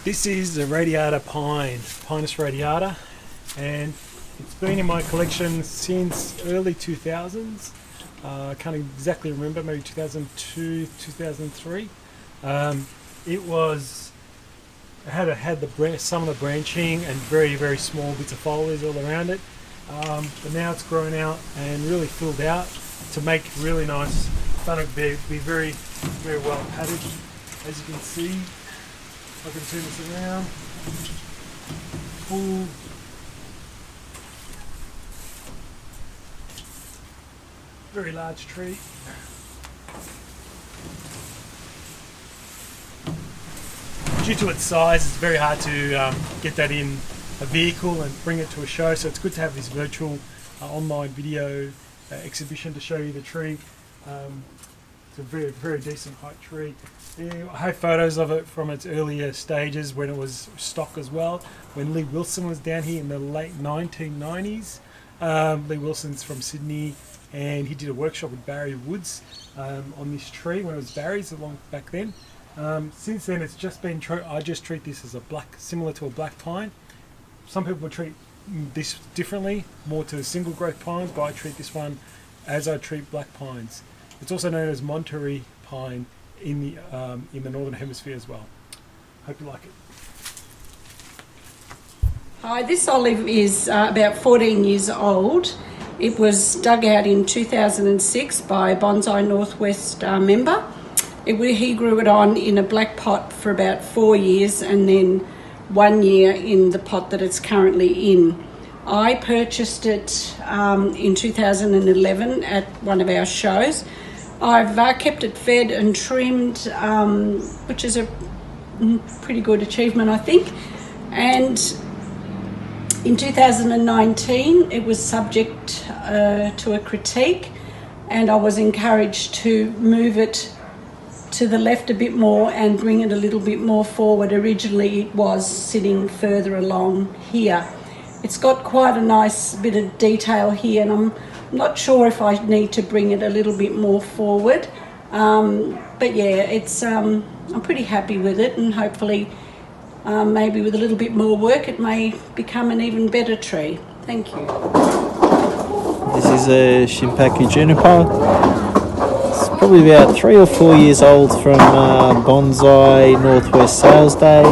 This is a Radiata pine, Pinus radiata, and it's been in my collection since early 2000s. I can't exactly remember, maybe 2002, 2003. It had some of the branching and very small bits of foliage all around it. But now it's grown out and really filled out to make really nice. Done be very well padded, as you can see. I can turn this around. Full. Very large tree. Due to its size, it's very hard to get that in a vehicle and bring it to a show, so it's good to have this virtual online video exhibition to show you the tree. It's a very decent height tree. Yeah, I have photos of it from its earlier stages when it was stock as well. When Lee Wilson was down here in the late 1990s. Lee Wilson's from Sydney, and he did a workshop with Barry Woods on this tree when it was Barry's along back then. Since then, it's just been. I just treat this as similar to a black pine. Some people would treat this differently, more to single growth pines, but I treat this one as I treat black pines. It's also known as Monterey pine in the northern hemisphere as well. Hope you like it. Hi, this olive is about 14 years old. It was dug out in 2006 by a Bonsai Northwest member. He grew it on in a black pot for about 4 years and then 1 year in the pot that it's currently in. I purchased it in 2011 at one of our shows. I've kept it fed and trimmed, which is a pretty good achievement, I think. And in 2019, it was subject to a critique, and I was encouraged to move it to the left a bit more and bring it a little bit more forward. Originally, it was sitting further along here. It's got quite a nice bit of detail here, and I'm not sure if I need to bring it a little bit more forward. But yeah, it's I'm pretty happy with it, and hopefully maybe with a little bit more work it may become an even better tree. Thank you. This is a Shimpaki juniper. It's probably about 3 or 4 years old from Bonsai Northwest Sales Day.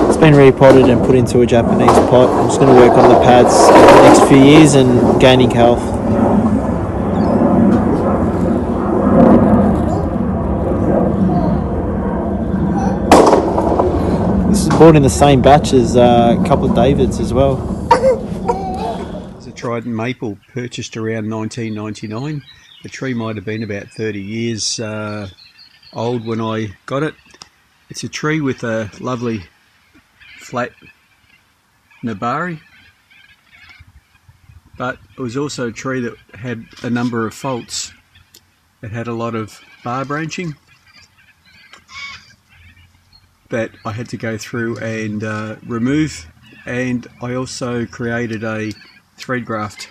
It's been repotted and put into a Japanese pot. I'm just going to work on the pads over the next few years and gaining health. This is bought in the same batch as a couple of Davids as well. It's a Trident maple purchased around 1999. The tree might have been about 30 years old when I got it. It's a tree with a lovely flat nabari, but it was also a tree that had a number of faults. It had a lot of bar branching that I had to go through and remove, and I also created a thread graft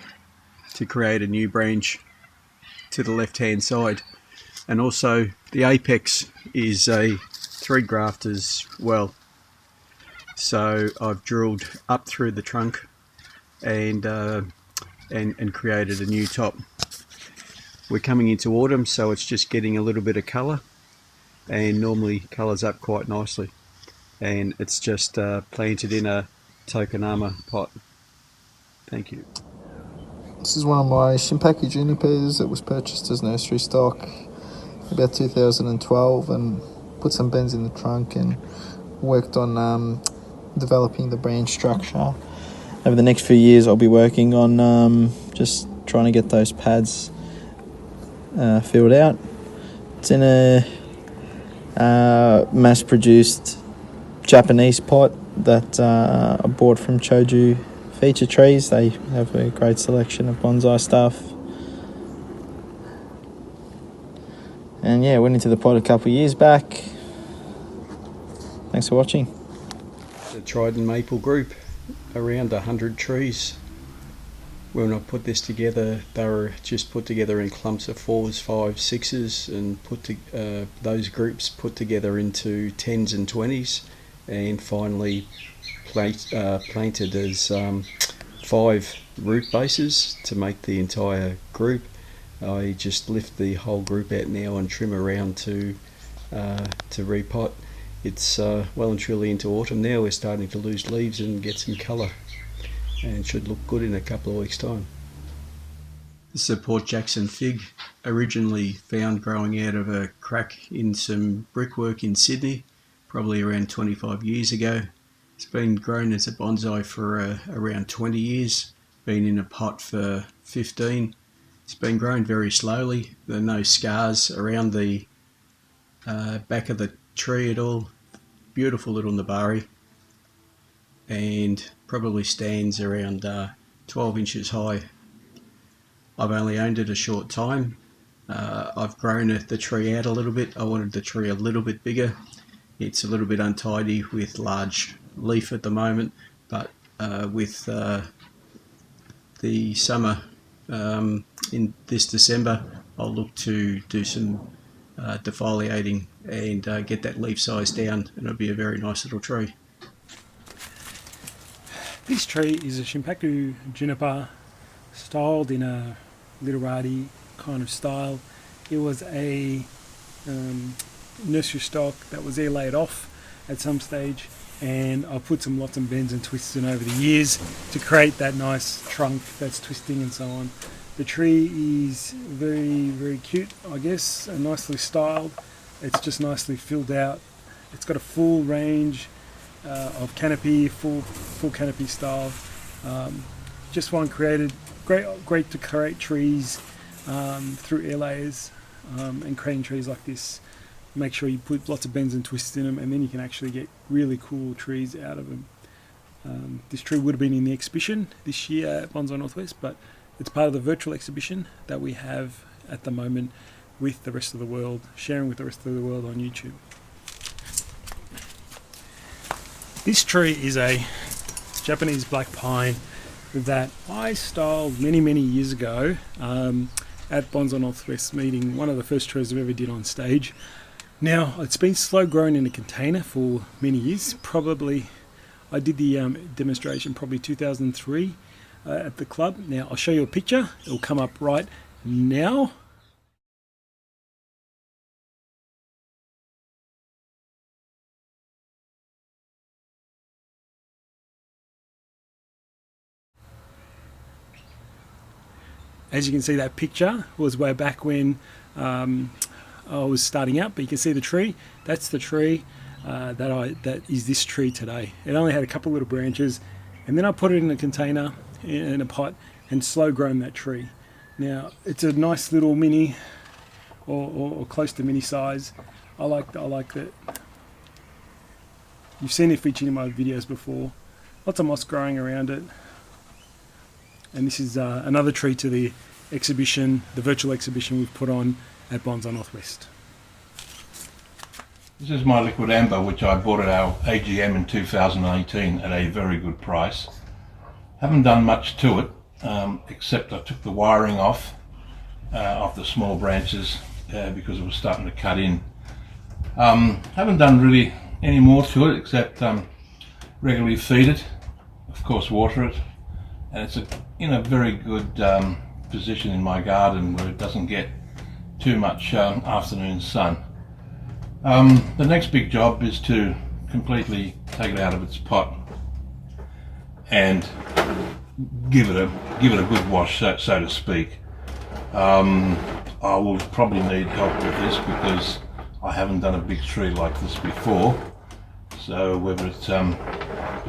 to create a new branch to the left hand side, and also the apex is a thread graft as well. So I've drilled up through the trunk and created a new top. We're coming into autumn, so it's just getting a little bit of colour, and normally colours up quite nicely. And it's just planted in a Tokonama pot. Thank you. This is one of my Shimpaki junipers that was purchased as nursery stock about 2012, and put some bends in the trunk and worked on developing the branch structure. Over the next few years I'll be working on just trying to get those pads filled out. It's in a mass-produced Japanese pot that I bought from Choju Feature Trees. They have a great selection of bonsai stuff. And yeah, went into the pot a couple of years back. Thanks for watching. The Trident maple group, around 100 trees. When I put this together, they were just put together in clumps of 4s, 5s, 6s, and those groups put together into 10s and 20s, and finally planted as 5 root bases to make the entire group. I just lift the whole group out now and trim around to repot. It's well and truly into autumn now. We're starting to lose leaves and get some colour, and should look good in a couple of weeks' time. This is a Port Jackson fig, originally found growing out of a crack in some brickwork in Sydney, probably around 25 years ago. It's been grown as a bonsai for around 20 years, been in a pot for 15. It's been grown very slowly. There are no scars around the back of the tree at all. Beautiful little nabari, and probably stands around 12 inches high. I've only owned it a short time. I've grown the tree out a little bit. I wanted the tree a little bit bigger. It's a little bit untidy with large leaf at the moment, but with the summer in this December, I'll look to do some defoliating and get that leaf size down, and it'll be a very nice little tree. This tree is a Shimpaku juniper, styled in a literati kind of style. It was a nursery stock that was airlaid off at some stage, and I put some lots and bends and twists in over the years to create that nice trunk that's twisting and so on. The tree is very, very cute, I guess, and nicely styled. It's just nicely filled out. It's got a full range of canopy, full canopy style. Just one created. Great to create trees through air layers, and creating trees like this. Make sure you put lots of bends and twists in them, and then you can actually get really cool trees out of them. This tree would have been in the exhibition this year at Bonsai Northwest, but it's part of the virtual exhibition that we have at the moment with the rest of the world, sharing with the rest of the world on YouTube. This tree is a Japanese black pine that I styled many years ago at Bonsai Northwest meeting, one of the first trees I've ever did on stage. Now, it's been slow grown in a container for many years. Probably, I did the demonstration probably 2003 at the club. Now, I'll show you a picture. It'll come up right now. As you can see, that picture was way back when I was starting out, but you can see the tree. That's the tree that is this tree today. It only had a couple little branches, and then I put it in a container in a pot and slow grown that tree. Now it's a nice little mini or close to mini size. I like that. You've seen it featured in my videos before. Lots of moss growing around it. And this is another tree to the exhibition, the virtual exhibition we've put on at Bonsai Northwest. This is my liquid amber, which I bought at our AGM in 2018 at a very good price. Haven't done much to it, except I took the wiring off the small branches because it was starting to cut in. Haven't done really any more to it except regularly feed it, of course water it, and it's in a very good position in my garden where it doesn't get too much afternoon sun. The next big job is to completely take it out of its pot and give it a good wash, so to speak. I will probably need help with this because I haven't done a big tree like this before. So whether it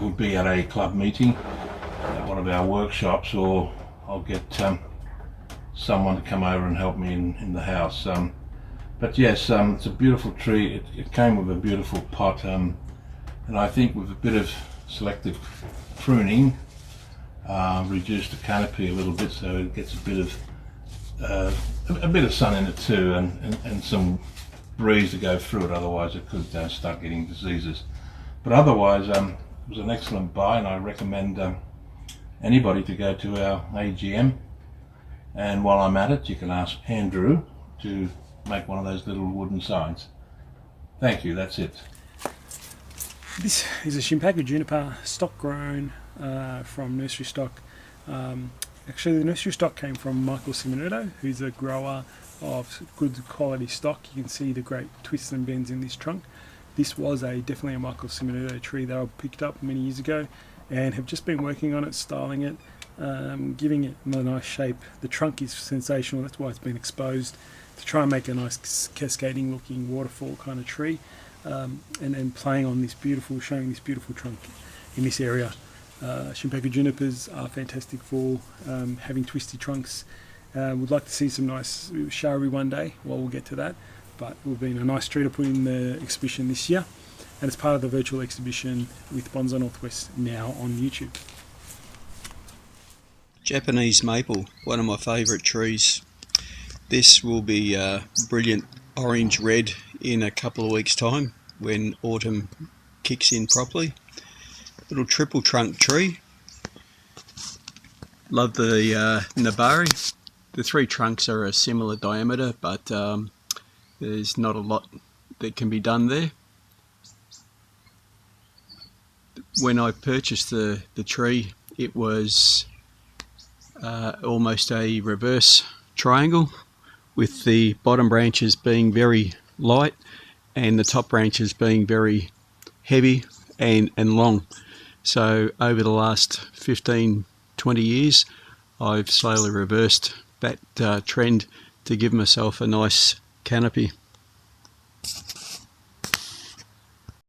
would be at a club meeting, at one of our workshops, or I'll get someone to come over and help me in the house. But yes, it's a beautiful tree. It came with a beautiful pot, and I think with a bit of selective pruning, reduced the canopy a little bit so it gets a bit of sun in it too, and some breeze to go through it. Otherwise, it could start getting diseases. But otherwise, it was an excellent buy, and I recommend anybody to go to our AGM. And while I'm at it, you can ask Andrew to make one of those little wooden signs. Thank you, that's it. This is a Shimpaku juniper, stock grown from nursery stock. Actually, the nursery stock came from Michael Simonetti, who's a grower of good quality stock. You can see the great twists and bends in this trunk. This was definitely a Michael Simonetti tree that I picked up many years ago and have just been working on it, styling it, giving it a nice shape. The trunk is sensational, that's why it's been exposed, to try and make a nice cascading looking waterfall kind of tree, and then playing on this beautiful, showing this beautiful trunk in this area. Shimpaku junipers are fantastic for having twisty trunks. We'd like to see some nice shari one day. Well, we'll get to that, but it will be a nice tree to put in the exhibition this year, and it's part of the virtual exhibition with Bonsai Northwest now on YouTube. Japanese maple, one of my favourite trees. This will be brilliant orange red in a couple of weeks' time when autumn kicks in properly. Little triple trunk tree. Love the nabari. The three trunks are a similar diameter, but there's not a lot that can be done there. When I purchased the tree, it was almost a reverse triangle, with the bottom branches being very light and the top branches being very heavy and long. So over the last 15-20 years, I've slowly reversed that trend to give myself a nice canopy.